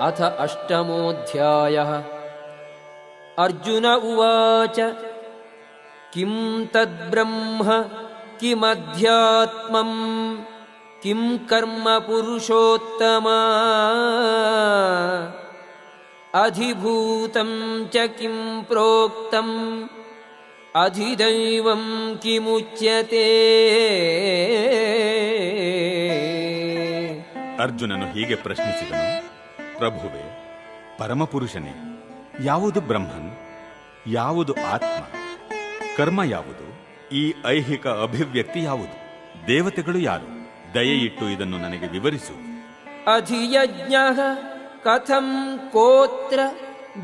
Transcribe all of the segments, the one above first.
ಅಥ ಅಷ್ಟಮೋऽಧ್ಯಾಯಃ. ಅರ್ಜುನ ಉವಾಚ ಕಿಂ ತದ್ಬ್ರಹ್ಮ ಕಿಮಧ್ಯಾತ್ಮಂ ಕಿಂ ಕರ್ಮ ಪುರುಷೋತ್ತಮ ಅಧಿಭೂತಂ ಚ ಕಿಂ ಪ್ರೋಕ್ತಂ ಅಧಿದೈವಂ ಕಿಮುಚ್ಯತೆ. ಅರ್ಜುನನು ಹೀಗೆ ಪ್ರಶ್ನಿಸಿದನು, ಪ್ರಭುವೇ, ಪರಮಪುರುಷನೇ, ಯಾವುದು ಬ್ರಹ್ಮನ್, ಯಾವುದು ಆತ್ಮ, ಕರ್ಮ ಯಾವುದು, ಈ ಐಹಿಕ ಅಭಿವ್ಯಕ್ತಿ ಯಾವುದು, ದೇವತೆಗಳು ಯಾರು? ದಯೆಯಿಟ್ಟು ಇದನ್ನು ನನಗೆ ವಿವರಿಸು. ಅಧಿಯಜ್ಞಃ ಕಥಂ ಕೋತ್ರ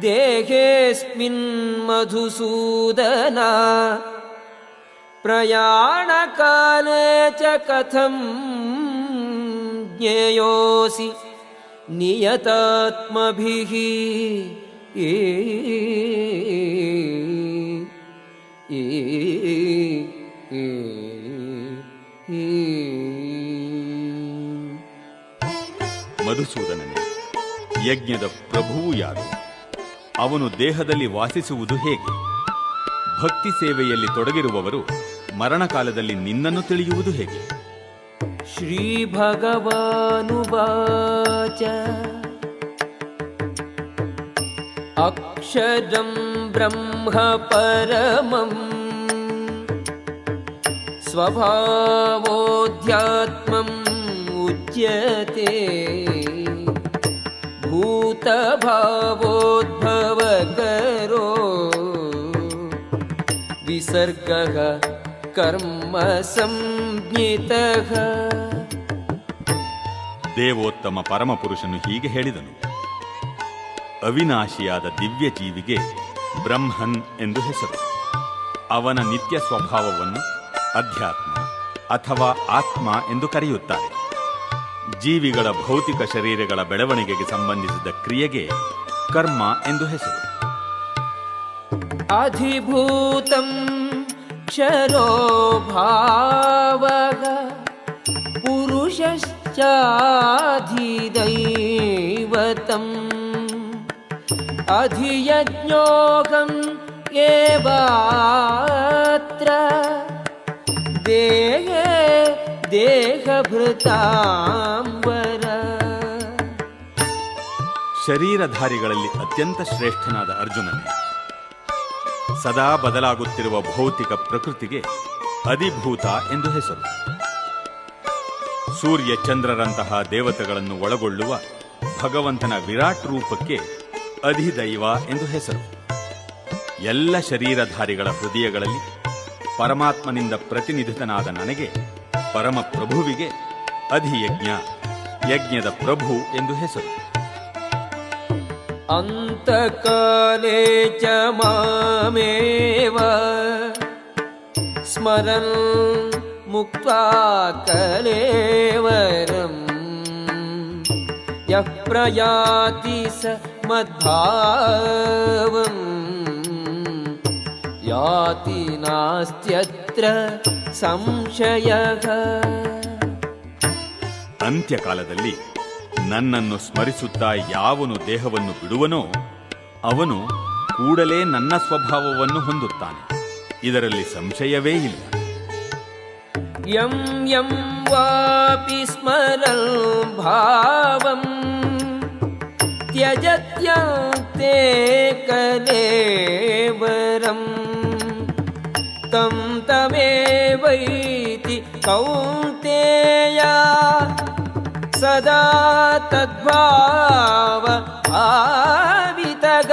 ದೇಹೇಸ್ಮಿನ್ ಮಧುಸೂದನ ಪ್ರಯಾಣಕಾಲೇ ಚ ಕಥಂ ಜ್ಞೇಯೋಸಿ ನಿಯತಾತ್ಮಭಿಃ. ಮಧುಸೂದನನೇ, ಯಜ್ಞದ ಪ್ರಭುವು ಯಾರು? ಅವನು ದೇಹದಲ್ಲಿ ವಾಸಿಸುವುದು ಹೇಗೆ? ಭಕ್ತಿ ಸೇವೆಯಲ್ಲಿ ತೊಡಗಿರುವವರು ಮರಣಕಾಲದಲ್ಲಿ ನಿನ್ನನ್ನು ತಿಳಿಯುವುದು ಹೇಗೆ? ಶ್ರೀ ಭಗವಾನುವಾಚ ಅಕ್ಷರಂ ಬ್ರಹ್ಮ ಪರಮಂ ಸ್ವಭಾವೋಧ್ಯಾತ್ಮಂ ಉಚ್ಯತೆ ಭೂತಭಾವೋದ್ಭವಕರೋ ವಿಸರ್ಗಃ ಕರ್ಮ ಸಂಜ್ಞಿತಃ. ದೇವೋತ್ತಮ ಪರಮಪುರುಷನು ಹೀಗೆ ಹೇಳಿದನು, ಅವಿನಾಶಿಯಾದ ದಿವ್ಯ ಜೀವಿಗೆ ಬ್ರಹ್ಮನ್ ಎಂದು ಹೆಸರು. ಅವನ ನಿತ್ಯ ಸ್ವಭಾವವನ್ನು ಅಧ್ಯಾತ್ಮ ಅಥವಾ ಆತ್ಮ ಎಂದು ಕರೆಯುತ್ತಾರೆ. ಜೀವಿಗಳ ಭೌತಿಕ ಶರೀರಗಳ ಬೆಳವಣಿಗೆಗೆ ಸಂಬಂಧಿಸಿದ ಕ್ರಿಯೆಗೆ ಕರ್ಮ ಎಂದು ಹೆಸರು. ಅಧಿಭೂತಂ ಕ್ಷರೋ ಭಾವಃ ಪುರುಷಶ್ಚಾಧಿದೈವತಂ ಅಧಿಯಜ್ಞೋಹಂ ಏವಾತ್ರ ದೇಹೇ ದೇಹಭೃತಾಂಬರ. ಶರೀರಧಾರಿಗಳಲ್ಲಿ ಅತ್ಯಂತ ಶ್ರೇಷ್ಠನಾದ ಅರ್ಜುನನೇ, ಸದಾ ಬದಲಾಗುತ್ತಿರುವ ಭೌತಿಕ ಪ್ರಕೃತಿಗೆ ಅಧಿಭೂತ ಎಂದು ಹೆಸರು. ಸೂರ್ಯ ಚಂದ್ರರಂತಹ ದೇವತೆಗಳನ್ನು ಒಳಗೊಳ್ಳುವ ಭಗವಂತನ ವಿರಾಟ್ ರೂಪಕ್ಕೆ ಅಧಿದೈವ ಎಂದು ಹೆಸರು. ಎಲ್ಲ ಶರೀರಧಾರಿಗಳ ಹೃದಯಗಳಲ್ಲಿ ಪರಮಾತ್ಮನಿಂದ ಪ್ರತಿನಿಧಿತನಾದ ನನಗೆ, ಪರಮ ಪ್ರಭುವಿಗೆ ಅಧಿಯಜ್ಞ, ಯಜ್ಞದ ಪ್ರಭು ಎಂದು ಹೆಸರು. ಅಂತಕಾಲೇ ಚ ಮಾಮೇವ ಸ್ಮರನ್ ಮುಕ್ತ್ವಾ ಕಲೇವರಂ ಯಃ ಪ್ರಯಾತಿ ಸ ಮದ್ಭಾವಂ ಯಾತಿ ನಾಸ್ತ್ಯತ್ರ ಸಂಶಯಃ. ಅಂತ್ಯಕಾಲದಲ್ಲಿ ನನ್ನನ್ನು ಸ್ಮರಿಸುತ್ತಾ ಯಾವನು ದೇಹವನ್ನು ಬಿಡುವನೋ ಅವನು ಕೂಡಲೇ ನನ್ನ ಸ್ವಭಾವವನ್ನು ಹೊಂದುತ್ತಾನೆ, ಇದರಲ್ಲಿ ಸಂಶಯವೇ ಇಲ್ಲ. ಯಂ ಯಂ ವಾಪಿ ಸ್ಮರನ್ ಭಾವಂ ತ್ಯಜತ್ಯಂತೆ ಕಲೇವರಂ ತಂ ತಮೇವೈತಿ ಕೌಂತೆಯ ಸದಾ ತದ್ಭಾವ ಭಾವಿತಗ.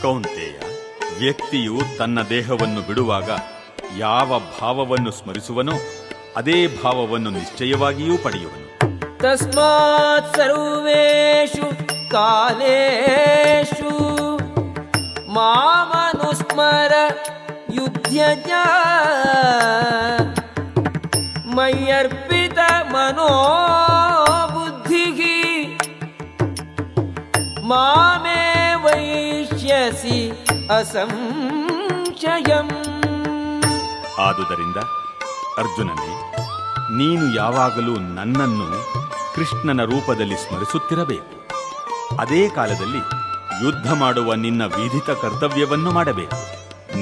ಕೌಂತೆಯ, ವ್ಯಕ್ತಿಯು ತನ್ನ ದೇಹವನ್ನು ಬಿಡುವಾಗ ಯಾವ ಭಾವವನ್ನು ಸ್ಮರಿಸುವನೋ ಅದೇ ಭಾವವನ್ನು ನಿಶ್ಚಯವಾಗಿಯೂ ಪಡೆಯುವನು. ತಸ್ಮಾತ್ ಸರ್ವೇಷು ಕಾಲೇಷು ಮಾಮನುಸ್ಮರ ಯುಧ್ಯಜ ಮಯ್ಯರ್ಪಿತ ಮನೋಬುದ್ಧಿಃ ಮಾಮೇ ವೈಷ್ಯಸಿ ಅಸಂಶಯಂ. ಆದುದರಿಂದ ಅರ್ಜುನನೇ, ನೀನು ಯಾವಾಗಲೂ ನನ್ನನ್ನು ಕೃಷ್ಣನ ರೂಪದಲ್ಲಿ ಸ್ಮರಿಸುತ್ತಿರಬೇಕು. ಅದೇ ಕಾಲದಲ್ಲಿ ಯುದ್ಧ ಮಾಡುವ ನಿನ್ನ ವಿಧಿತ ಕರ್ತವ್ಯವನ್ನು ಮಾಡಬೇಕು.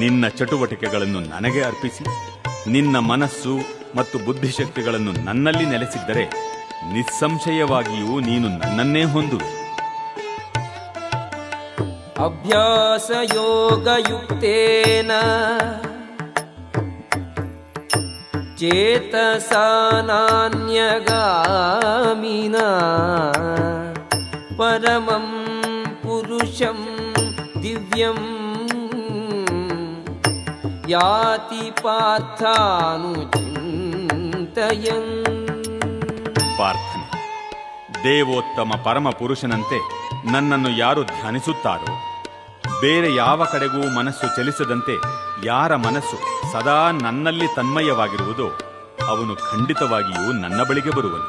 ನಿನ್ನ ಚಟುವಟಿಕೆಗಳನ್ನು ನನಗೆ ಅರ್ಪಿಸಿ ನಿನ್ನ ಮನಸ್ಸು ಮತ್ತು ಬುದ್ಧಿಶಕ್ತಿಗಳನ್ನು ನನ್ನಲ್ಲಿ ನೆಲೆಸಿದ್ದರೆ ನಿಸ್ಸಂಶಯವಾಗಿಯೂ ನೀನು ನನ್ನನ್ನೇ ಹೊಂದುವೆ. ಅಭ್ಯಾಸ ಯೋಗಯುಕ್ತೇನ ಚೇತಸಾ ನಾನ್ಯಗಾಮಿನ ಪರಮಂ ಪುರುಷಂ ದಿವ್ಯಂ ಯಾತಿ ಪಾರ್ಥಾನುಚಿಂತಯನ್. ಪ್ರಾರ್ಥನೆ. ದೇವೋತ್ತಮ ಪರಮ ಪುರುಷನಂತೆ ನನ್ನನ್ನು ಯಾರು ಧ್ಯಾನಿಸುತ್ತಾರೋ, ಬೇರೆ ಯಾವ ಕಡೆಗೂ ಮನಸ್ಸು ಚಲಿಸದಂತೆ ಯಾರ ಮನಸ್ಸು ಸದಾ ನನ್ನಲ್ಲಿ ತನ್ಮಯವಾಗಿರುವುದೋ ಅವನು ಖಂಡಿತವಾಗಿಯೂ ನನ್ನ ಬಳಿಗೆ ಬರುವನು.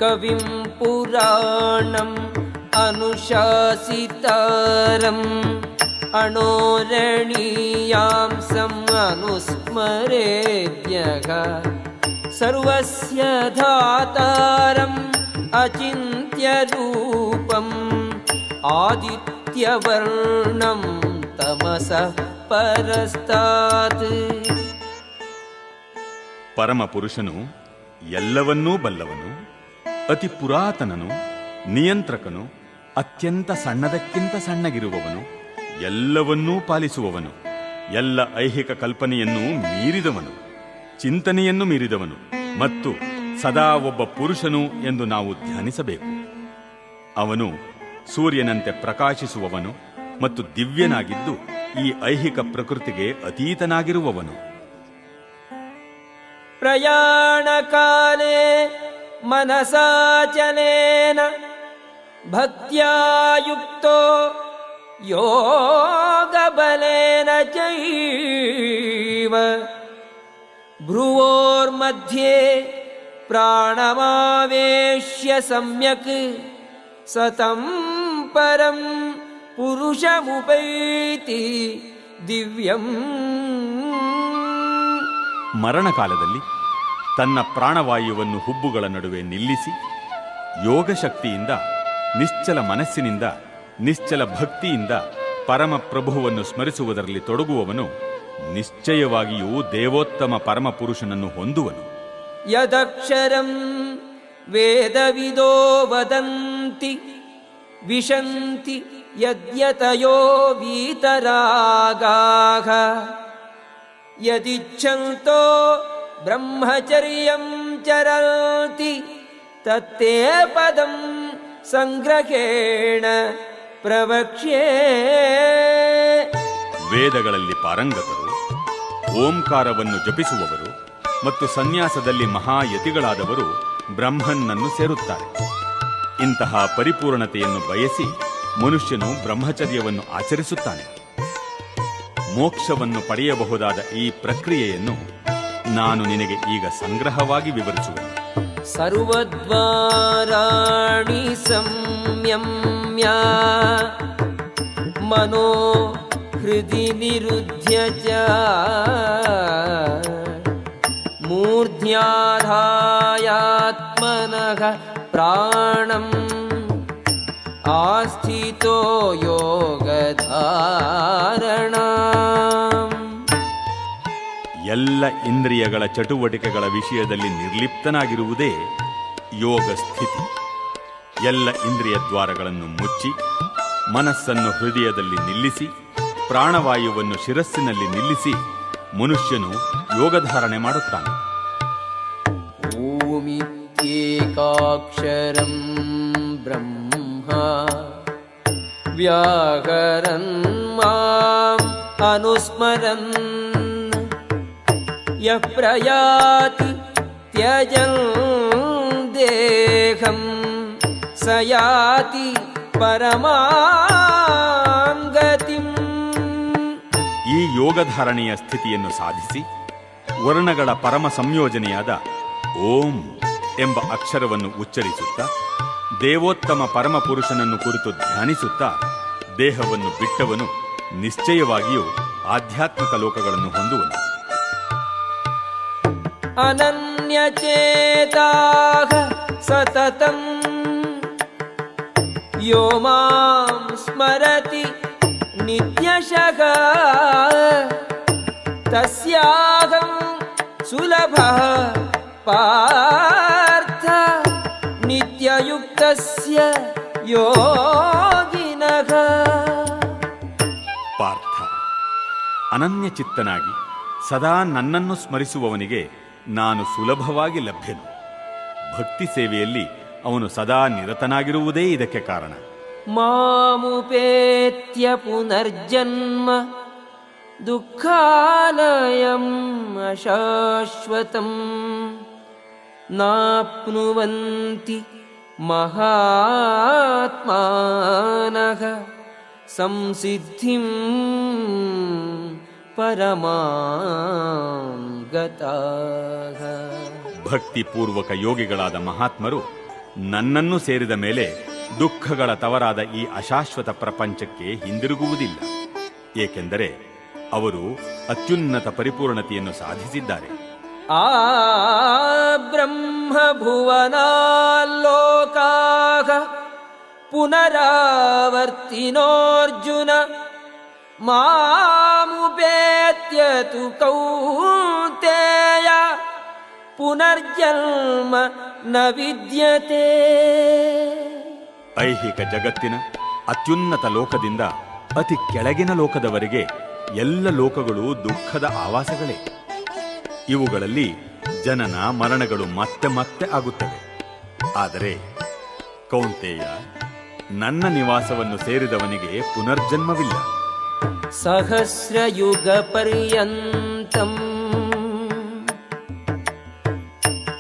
ಕವಿಂ ಪುರಾಣಂ ಅನುಶಾಸಿತಾರಂ ಅಣೋರಣೀಯಾಂಸಂ ಅನುಸ್ಮರೇದ್ಯಃ ಸರ್ವಸ್ಯ ಧಾತಾರಂ ಅಚಿಂತ್ಯ ರೂಪಂ ಆದಿತ್ಯವರ್ಣಂ ತಮಸಃ ಪರಸ್ತಾತ್. ಪರಮ ಪುರುಷನು ಎಲ್ಲವನ್ನೂ ಬಲ್ಲವನು, ಅತಿ ಪುರಾತನನು, ನಿಯಂತ್ರಕನು, ಅತ್ಯಂತ ಸಣ್ಣದಕ್ಕಿಂತ ಸಣ್ಣಗಿರುವವನು, ಎಲ್ಲವನ್ನೂ ಪಾಲಿಸುವವನು, ಎಲ್ಲ ಐಹಿಕ ಕಲ್ಪನೆಯನ್ನು ಮೀರಿದವನು, ಚಿಂತನೆಯನ್ನು ಮೀರಿದವನು ಮತ್ತು ಸದಾ ಒಬ್ಬ ಪುರುಷನು ಎಂದು ನಾವು ಧ್ಯಾನಿಸಬೇಕು. ಅವನು ಸೂರ್ಯನಂತೆ ಪ್ರಕಾಶಿಸುವವನು ಮತ್ತು ದಿವ್ಯನಾಗಿದ್ದು ಈ ಐಹಿಕ ಪ್ರಕೃತಿಗೆ ಅತೀತನಾಗಿರುವವನು. ಪ್ರಯಾಣ ಕಾಲೇ ಮನಸಾಚಲೇನ ಭಕ್ತ್ಯಾ ಯುಕ್ತೋ ಯೋಗ ಬಲೇನ ಚೈವ ಭ್ರುವೋರ್ಮಧ್ಯೆ ಪ್ರಾಣಮಾವೇಶ್ಯ ಸಮ್ಯಕ್ ಸತಂ ಪರಂ ಪುರುಷಮುಪೈತಿ ದಿವ್ಯಂ. ಮರಣಕಾಲದಲ್ಲಿ ತನ್ನ ಪ್ರಾಣವಾಯುವನ್ನು ಹುಬ್ಬುಗಳ ನಡುವೆ ನಿಲ್ಲಿಸಿ ಯೋಗಶಕ್ತಿಯಿಂದ, ನಿಶ್ಚಲ ಮನಸ್ಸಿನಿಂದ, ನಿಶ್ಚಲ ಭಕ್ತಿಯಿಂದ ಪರಮ ಪ್ರಭುವನ್ನು ಸ್ಮರಿಸುವುದರಲ್ಲಿ ತೊಡಗುವವನು ನಿಶ್ಚಯವಾಗಿಯೂ ದೇವೋತ್ತಮ ಪರಮ ಪುರುಷನನ್ನು ಹೊಂದುವನು. ಯದಕ್ಷರಂ ವೇದವಿದೋ ವದಂತಿ ವಿಶಂತಿ ಯದ್ಯತಯೋ ವೀತರಾಗಾಃ ಯದಿಚ್ಛಂತೋ ಬ್ರಹ್ಮಚರ್ಯಂ ಚರಂತಿ ತತ್ತೇ ಪದಂ ಸಂಗ್ರಹೇಣ ಪ್ರವಕ್ಷ್ಯೇ. ವೇದಗಳಲ್ಲಿ ಪಾರಂಗತರು, ಓಂಕಾರವನ್ನು ಜಪಿಸುವವರು ಮತ್ತು ಸನ್ಯಾಸದಲ್ಲಿ ಮಹಾಯತಿಗಳಾದವರು ಬ್ರಹ್ಮನ್ನನ್ನು ಸೇರುತ್ತಾರೆ. ಇಂತಹ ಪರಿಪೂರ್ಣತೆಯನ್ನು ಬಯಸಿ ಮನುಷ್ಯನು ಬ್ರಹ್ಮಚರ್ಯವನ್ನು ಆಚರಿಸುತ್ತಾನೆ. ಮೋಕ್ಷವನ್ನು ಪಡೆಯಬಹುದಾದ ಈ ಪ್ರಕ್ರಿಯೆಯನ್ನು ನಾನು ನಿನಗೆ ಈಗ ಸಂಗ್ರಹವಾಗಿ ವಿವರಿಸುವೆನು. ಸರ್ವದ್ವಾರಾಣಿ ಸಂಯಮ್ಯ ಮನೋ ಹೃದಿ ನಿರುಧ್ಯ ಚ ಮೂರ್ಧ್ಯಾಧಾಯಾತ್ಮನಃ ಪ್ರಾಣಂ ಆಸ್ಥಿತೋ ಯೋಗಧಾರಣಾಂ. ಎಲ್ಲ ಇಂದ್ರಿಯಗಳ ಚಟುವಟಿಕೆಗಳ ವಿಷಯದಲ್ಲಿ ನಿರ್ಲಿಪ್ತನಾಗಿರುವುದೇ ಯೋಗ ಸ್ಥಿತಿ. ಎಲ್ಲ ಇಂದ್ರಿಯ ದ್ವಾರಗಳನ್ನು ಮುಚ್ಚಿ ಮನಸ್ಸನ್ನು ಹೃದಯದಲ್ಲಿ ನಿಲ್ಲಿಸಿ ಪ್ರಾಣವಾಯುವನ್ನು ಶಿರಸ್ಸಿನಲ್ಲಿ ನಿಲ್ಲಿಸಿ ಮನುಷ್ಯನು ಯೋಗಧಾರಣೆ ಮಾಡುತ್ತಾನೆ. ಓಮಿತ್ಯೇಕಾಕ್ಷರಂ ಬ್ರಹ್ಮ ವ್ಯಾಕರನ್ ಮಾಂ ಅನುಸ್ಮರನ್ ಯಃ ಪ್ರಯಾತಿ ತ್ಯಜನ್ ದೇಹಂ ಸ ಯಾತಿ ಪರಮಾಂ ಗತಿಂ. ಈ ಯೋಗಧಾರಣೆಯ ಸ್ಥಿತಿಯನ್ನು ಸಾಧಿಸಿ ವರ್ಣಗಳ ಪರಮ ಸಂಯೋಜನೆಯಾದ ಓಂ ಎಂಬ ಅಕ್ಷರವನ್ನು ಉಚ್ಚರಿಸುತ್ತಾ ದೇವೋತ್ತಮ ಪರಮ ಪುರುಷನನ್ನು ಕುರಿತು ಧ್ಯಾನಿಸುತ್ತಾ ದೇಹವನ್ನು ಬಿಟ್ಟವನು ನಿಶ್ಚಯವಾಗಿಯೂ ಆಧ್ಯಾತ್ಮಿಕ ಲೋಕಗಳನ್ನು ಹೊಂದುವನು. ಅನನ್ಯಚೇತಾಃ ಸತತಂ ಯೋ ಮಾಂ ಸ್ಮರತಿ ನಿತ್ಯಶಃ ತಸ್ಯಾಹಂ ಸುಲಭಃ ಪಾರ್ಥ ನಿತ್ಯಯುಕ್ತಸ್ಯ ಯೋಗಿನಃ. ಪಾರ್ಥ, ಅನನ್ಯ ಚಿತ್ತನಾಗಿ ಸದಾ ನನ್ನನ್ನು ಸ್ಮರಿಸುವವನಿಗೆ ನಾನು ಸುಲಭವಾಗಿ ಲಭ್ಯನು. ಭಕ್ತಿ ಸೇವೆಯಲ್ಲಿ ಅವನು ಸದಾ ನಿರತನಾಗಿರುವುದೇ ಇದಕ್ಕೆ ಕಾರಣ. ಮಾಮುಪೇತ್ಯ ಪುನರ್ಜನ್ಮ ದುಃಖಾಲಯಂ ಅಶಾಶ್ವತಂ ನಾಪ್ನುವಂತಿ ಮಹಾತ್ಮಾನಃ ಸಂಸಿದ್ಧಿಂ ಪರಮಾಂ ಗತಾಃ. ಭಕ್ತಿಪೂರ್ವಕ ಯೋಗಿಗಳಾದ ಮಹಾತ್ಮರು ನನ್ನನ್ನು ಸೇರಿದ ಮೇಲೆ ದುಃಖಗಳ ತವರಾದ ಈ ಅಶಾಶ್ವತ ಪ್ರಪಂಚಕ್ಕೆ ಹಿಂದಿರುಗುವುದಿಲ್ಲ. ಏಕೆಂದರೆ ಅವರು ಅತ್ಯುನ್ನತ ಪರಿಪೂರ್ಣತೆಯನ್ನು ಸಾಧಿಸಿದ್ದಾರೆ. ಆ ಬ್ರಹ್ಮ ಭುವನಾಲೋಕಾಃ ಪುನರಾವರ್ತಿನೋರ್ಜುನ ಮಾಮುಪೇತ್ಯ ತು ಕೌಂತೇಯ ಪುನರ್ಜನ್ಮ ನ ವಿದ್ಯತೆ. ಐಹಿಕ ಜಗತ್ತಿನ ಅತ್ಯುನ್ನತ ಲೋಕದಿಂದ ಅತಿ ಕೆಳಗಿನ ಲೋಕದವರೆಗೆ ಎಲ್ಲ ಲೋಕಗಳು ದುಃಖದ ಆವಾಸಗಳೇ. ಇವುಗಳಲ್ಲಿ ಜನನ ಮರಣಗಳು ಮತ್ತೆ ಮತ್ತೆ ಆಗುತ್ತವೆ. ಆದರೆ ಕೌಂತೇಯ, ನನ್ನ ನಿವಾಸವನ್ನು ಸೇರಿದವನಿಗೆ ಪುನರ್ಜನ್ಮವಿಲ್ಲ. ಸಹಸ್ರಯುಗ ಪರ್ಯಂತಂ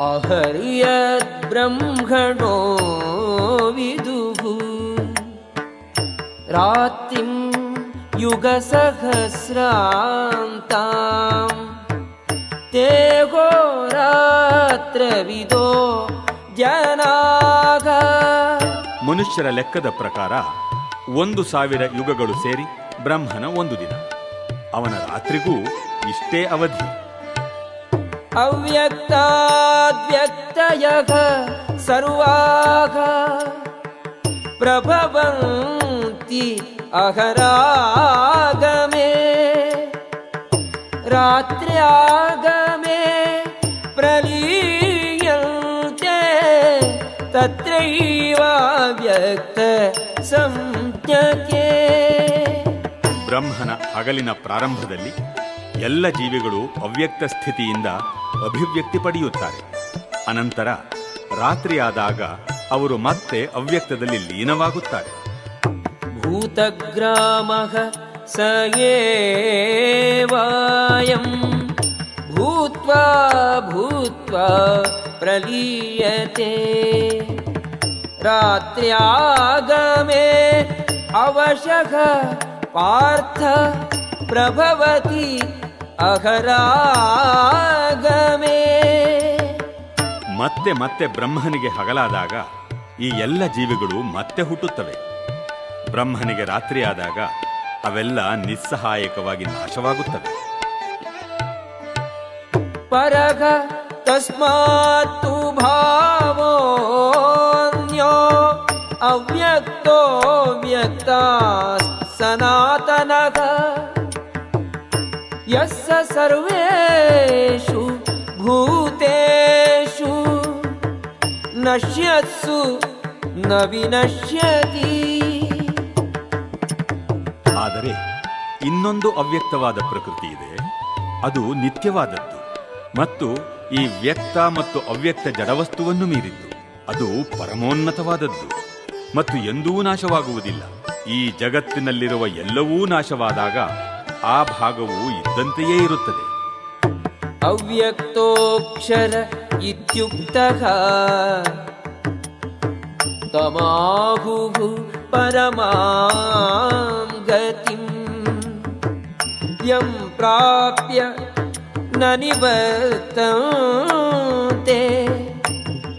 ಅಹರ್ಯದ್ ಬ್ರಹ್ಮಣೋ ವಿದುಃ ರಾತ್ರಿಂ ಯುಗ ಸಹಸ್ರಾಂತಾಂ ತೇಗೋ ರಾತ್ರವಿದೋ ಜನಾಗ. ಮನುಷ್ಯರ ಲೆಕ್ಕದ ಪ್ರಕಾರ 1,000 ಯುಗಗಳು ಸೇರಿ ಬ್ರಹ್ಮನ ಒಂದು ದಿನ. ಅವನ ರಾತ್ರಿಗೂ ಇಷ್ಟೇ ಅವಧಿ. ಅವ್ಯಕ್ತಾದ್ವ್ಯಕ್ತಯಃ ಸರ್ವಾಃ ಪ್ರಭವಂತಿ ಅಹರಾಗಮೇ ರಾತ್ರ್ಯಾಗಮೇ ಪ್ರಲೀಯಂತೆ ತತ್ರೈವ ವ್ಯಕ್ತ ಸಂಜ್ಞಕೆ. ಬ್ರಹ್ಮನ ಹಗಲಿನ ಪ್ರಾರಂಭದಲ್ಲಿ ಎಲ್ಲ ಜೀವಿಗಳು ಅವ್ಯಕ್ತ ಸ್ಥಿತಿಯಿಂದ ಅಭಿವ್ಯಕ್ತಿ ಪಡೆಯುತ್ತಾರೆ. ಅನಂತರ ರಾತ್ರಿಯಾದಾಗ ಅವರು ಮತ್ತೆ ಅವ್ಯಕ್ತದಲ್ಲಿ ಲೀನವಾಗುತ್ತಾರೆ. ಭೂತಗ್ರಾಮಃ ಸ ಏವಾಯಂ ಭೂತ್ವಾ ಭೂತ್ವಾ ಪ್ರಲೀಯತೆ ರಾತ್ರ್ಯಾಗಮೇ ಅವಶಃ ಪಾರ್ಥ ಪ್ರಭವತಿ ಅಹರಾಗಮೇ. ಮತ್ತೆ ಮತ್ತೆ ಬ್ರಹ್ಮನಿಗೆ ಹಗಲಾದಾಗ ಈ ಎಲ್ಲ ಜೀವಿಗಳು ಮತ್ತೆ ಹುಟ್ಟುತ್ತವೆ. ಬ್ರಹ್ಮನಿಗೆ ರಾತ್ರಿಯಾದಾಗ ಅವೆಲ್ಲ ನಿಸ್ಸಹಾಯಕವಾಗಿ ನಾಶವಾಗುತ್ತವೆ. ಪರಗ ತಸ್ಮಾತ್ತು ಭಾವೋನ್ಯೋ ಅವ್ಯಕ್ತೋ ವ್ಯಕ್ತ ಸನಾತನಃ ಯಸ್ಸ ಸರ್ವೇಷು ಭೂತೇಷು ನಶ್ಯತ್ಸು ನ ವಿನಶ್ಯತಿ. ಆದರೆ ಇನ್ನೊಂದು ಅವ್ಯಕ್ತವಾದ ಪ್ರಕೃತಿ ಇದೆ. ಅದು ನಿತ್ಯವಾದದ್ದು ಮತ್ತು ಈ ವ್ಯಕ್ತ ಮತ್ತು ಅವ್ಯಕ್ತ ಜಡವಸ್ತುವನ್ನು ಮೀರಿದ್ದು. ಅದು ಪರಮೋನ್ನತವಾದದ್ದು ಮತ್ತು ಎಂದೂ ನಾಶವಾಗುವುದಿಲ್ಲ. ಈ ಜಗತ್ತಿನಲ್ಲಿರುವ ಎಲ್ಲವೂ ನಾಶವಾದಾಗ ಆ ಭಾಗವು ಇದ್ದಂತೆಯೇ ಇರುತ್ತದೆ. ಅವ್ಯಕ್ತೋಕ್ಷರ ಇತ್ಯುಕ್ತಃ ತಮಾಹುಃ ಪರಮಾಂ ಗತಿಂ ಯಂ ಪ್ರಾಪ್ಯ ನ ನಿವರ್ತಂತೆ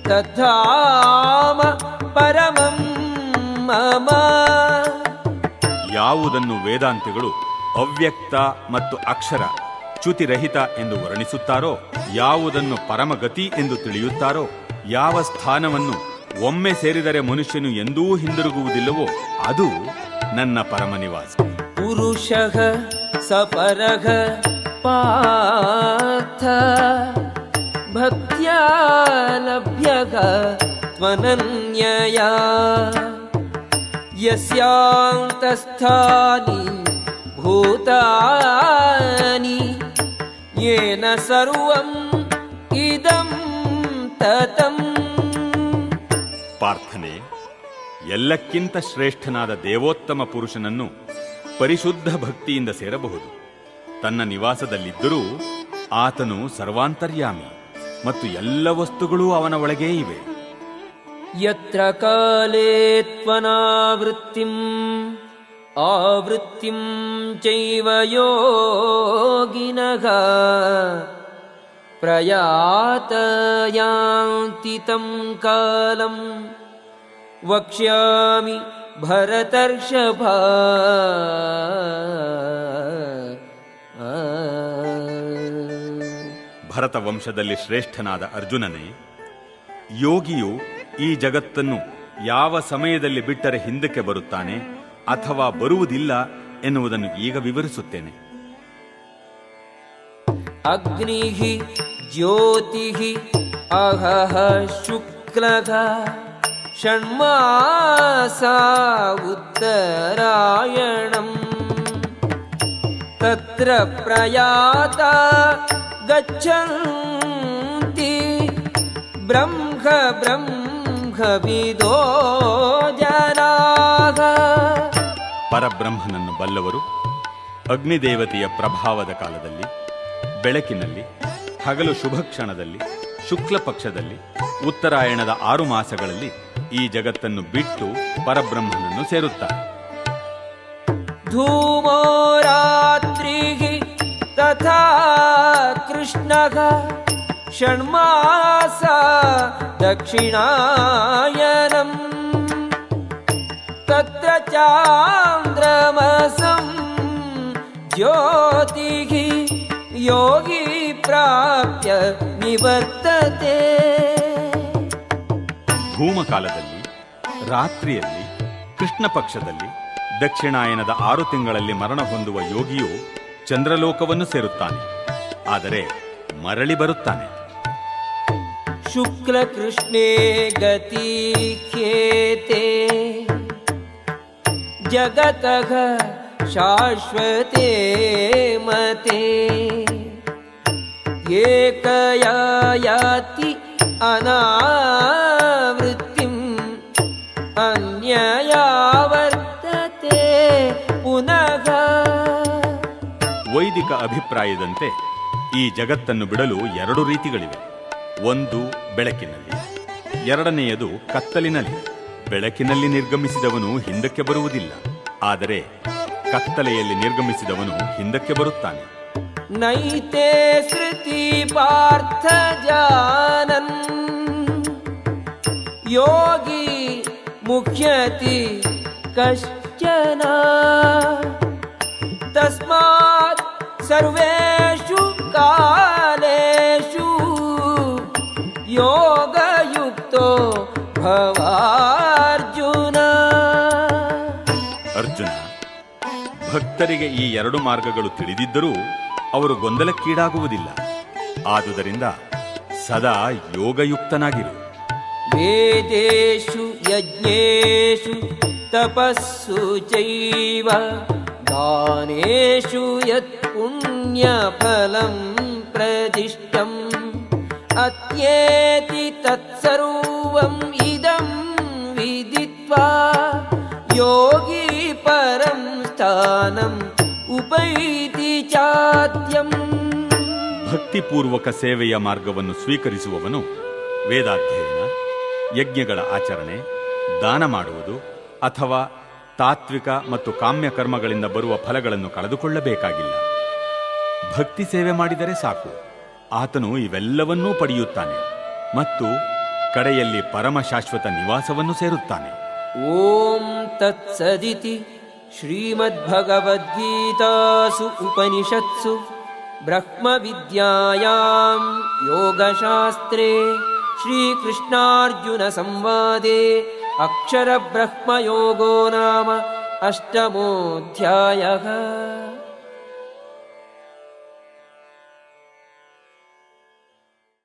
ತಥಾಮ ಪರಮಂ ಮಮ. ಯಾವುದನ್ನು ವೇದಾಂತಿಗಳು ಅವ್ಯಕ್ತ ಮತ್ತು ಅಕ್ಷರ ಚ್ಯುತಿರಹಿತ ಎಂದು ವರ್ಣಿಸುತ್ತಾರೋ, ಯಾವುದನ್ನು ಪರಮಗತಿ ಎಂದು ತಿಳಿಯುತ್ತಾರೋ, ಯಾವ ಸ್ಥಾನವನ್ನು ಒಮ್ಮೆ ಸೇರಿದರೆ ಮನುಷ್ಯನು ಎಂದೂ ಹಿಂದಿರುಗುವುದಿಲ್ಲವೋ ಅದು ನನ್ನ ಪರಮ ನಿವಾಸ. ಪುರುಷಃ ಸಪರಃ ಪಾರ್ಥ ಭಕ್ತ್ಯಾ ಲಭ್ಯಃ ತ್ವನನ್ಯಯಾ ಯಸ್ಯಾಂತಸ್ಥಾನಿ ಭೂತಾನಿ ಯೇನ ಸರ್ವಂ ಇದಂ ತತಂ. ಪಾರ್ಥನೆ, ಎಲ್ಲಕ್ಕಿಂತ ಶ್ರೇಷ್ಠನಾದ ದೇವೋತ್ತಮ ಪುರುಷನನ್ನು ಪರಿಶುದ್ಧ ಭಕ್ತಿಯಿಂದ ಸೇರಬಹುದು. ತನ್ನ ನಿವಾಸದಲ್ಲಿದ್ದರೂ ಆತನು ಸರ್ವಾಂತರ್ಯಾಮಿ ಮತ್ತು ಎಲ್ಲ ವಸ್ತುಗಳೂ ಅವನ ಒಳಗೇ ಇವೆ. ಯತ್ರ ಕಾಲೇ ತ್ವನಾವೃತ್ತಿಂ ಆವೃತ್ತಿಂ ಚೈವ ಯೋಗಿನಃ ಪ್ರಯಾತ ಯಾಂತಿ ತಂ ಕಾಲಂ ವಕ್ಷ್ಯಾಮಿ ಭರತರ್ಷಭ. ಭರತ ವಂಶದಲ್ಲಿ ಶ್ರೇಷ್ಠನಾದ ಅರ್ಜುನನೇ, ಯೋಗಿಯು ಈ ಜಗತ್ತನ್ನು ಯಾವ ಸಮಯದಲ್ಲಿ ಬಿಟ್ಟರೆ ಹಿಂದಕ್ಕೆ ಬರುತ್ತಾನೆ ಅಥವಾ ಬರುವುದಿಲ್ಲ ಎನ್ನುವುದನ್ನು ಈಗ ವಿವರಿಸುತ್ತೇನೆ. ಅಗ್ನಿಃ ಜ್ಯೋತಿಃ ಅಹಃ ಶುಕ್ಲಃ ಷಣ್ಮಾಸಾ ಉತ್ತರಾಯಣಂ ತತ್ರ ಪ್ರಯಾತ ಗಚ್ಚಂತಿ ಬ್ರಹ್ಮ ಬ್ರಹ್ಮವಿದೋ ಜನಾಃ. ಪರಬ್ರಹ್ಮನನ್ನು ಬಲ್ಲವರು ಅಗ್ನಿದೇವತೆಯ ಪ್ರಭಾವದ ಕಾಲದಲ್ಲಿ, ಬೆಳಕಿನಲ್ಲಿ, ಹಗಲು ಶುಭ ಕ್ಷಣದಲ್ಲಿ, ಶುಕ್ಲ ಪಕ್ಷದಲ್ಲಿ, ಉತ್ತರಾಯಣದ 6 ಮಾಸಗಳಲ್ಲಿ ಈ ಜಗತ್ತನ್ನು ಬಿಟ್ಟು ಪರಬ್ರಹ್ಮನನ್ನು ಸೇರುತ್ತಾರೆ. ಧೂಮೋ ರಾತ್ರಿಃ ತಥಾ ಕೃಷ್ಣಃ ಷಣ್ಮಾಸಾ ದಕ್ಷಿಣಾಯನಂ ತತ್ರ ಚಾಂದ್ರಮಸಂ ಜ್ಯೋತಿಃ ಯೋಗಿ ಪ್ರಾಪ್ಯ ನಿವರ್ತತೆ. ಧೂಮಕಾಲದಲ್ಲಿ, ರಾತ್ರಿಯಲ್ಲಿ, ಕೃಷ್ಣ ಪಕ್ಷದಲ್ಲಿ, ದಕ್ಷಿಣಾಯನದ 6 ತಿಂಗಳಲ್ಲಿ ಮರಣ ಹೊಂದುವ ಯೋಗಿಯು ಚಂದ್ರಲೋಕವನ್ನು ಸೇರುತ್ತಾನೆ, ಆದರೆ ಮರಳಿ ಬರುತ್ತಾನೆ. ಶುಕ್ಲ ಕೃಷ್ಣೇ ಗತಿ ಖೇತೆ ಜಗತಃ ಶಾಶ್ವತೆ ಮತೆ ಏಕಯಾ ಯಾತಿ ಅನಾವೃತ್ತಿಂ ಅನ್ಯಯಾ ವರ್ತತೆ ಪುನಃ. ವೈದಿಕ ಅಭಿಪ್ರಾಯದಂತೆ ಈ ಜಗತ್ತನ್ನು ಬಿಡಲು 2 ರೀತಿಗಳಿವೆ. ಒಂದು ಬೆಳಕಿನಲ್ಲಿ, ಎರಡನೆಯದು ಕತ್ತಲಿನಲ್ಲಿ. ಬೆಳಕಿನಲ್ಲಿ ನಿರ್ಗಮಿಸಿದವನು ಹಿಂದಕ್ಕೆ ಬರುವುದಿಲ್ಲ, ಆದರೆ ಕತ್ತಲೆಯಲ್ಲಿ ನಿರ್ಗಮಿಸಿದವನು ಹಿಂದಕ್ಕೆ ಬರುತ್ತಾನೆ. ನೈತೆ ಶ್ರುತಿ ಪಾರ್ಥ ಜಾನನ್ ಯೋಗಿ ಮುಖ್ಯತಿ ಕಶ್ಚನ ತಸ್ಮಾತ್ ಸರ್ವೇಷು ಕಾಲೇಷು ಯೋಗಯುಕ್ತೋ ಭವಾರ್ಜುನ. ಅರ್ಜುನ, ಭಕ್ತರಿಗೆ ಈ 2 ಮಾರ್ಗಗಳು ತಿಳಿದಿದ್ದರೂ ಅವರು ಗೊಂದಲಕ್ಕೀಡಾಗುವುದಿಲ್ಲ. ಆದುದರಿಂದ ಸದಾ ಯೋಗಯುಕ್ತನಾಗಿರು. ವೇದೇಷು ಯಜ್ಞೇಷು ತಪಸ್ಸು ಚೈವ ದಾನೇಷು ಯತ್ ಪುಣ್ಯ ಫಲಂ ಪ್ರದಿಷ್ಟಂ ಅತ್ಯೇತಿ ತತ್ಸರ್ವಂ ಇದಂ ವಿದಿತ್ವಾ ಯೋಗಿ ಪರಂ ಸ್ಥಾನಂ ಉಪೈತಿ ಚಾದ್ಯಂ. ಭಕ್ತಿಪೂರ್ವಕ ಸೇವೆಯ ಮಾರ್ಗವನ್ನು ಸ್ವೀಕರಿಸುವವನು ವೇದಾಧ್ಯಯನ, ಯಜ್ಞಗಳ ಆಚರಣೆ, ದಾನ ಮಾಡುವುದು ಅಥವಾ ತಾತ್ವಿಕ ಮತ್ತು ಕಾಮ್ಯ ಕರ್ಮಗಳಿಂದ ಬರುವ ಫಲಗಳನ್ನು ಕಳೆದುಕೊಳ್ಳಬೇಕಾಗಿಲ್ಲ. ಭಕ್ತಿ ಸೇವೆ ಮಾಡಿದರೆ ಸಾಕು, ಆತನು ಇವೆಲ್ಲವನ್ನೂ ಪಡೆಯುತ್ತಾನೆ ಮತ್ತು ಕಡೆಯಲ್ಲಿ ಪರಮ ಶಾಶ್ವತ ನಿವಾಸವನ್ನು ಸೇರುತ್ತಾನೆ. ಓಂ ತತ್ಸದಿತಿ ಶ್ರೀಮದ್ಭಗವದ್ಗೀತಾಸು ಉಪನಿಷತ್ಸು ಬ್ರಹ್ಮವಿದ್ಯಾಯಾಂ ಯೋಗಶಾಸ್ತ್ರೇ श्रीकृष्णार्जुनसंवादे अक्षरब्रह्मयोगो नाम अष्टमोऽध्यायः।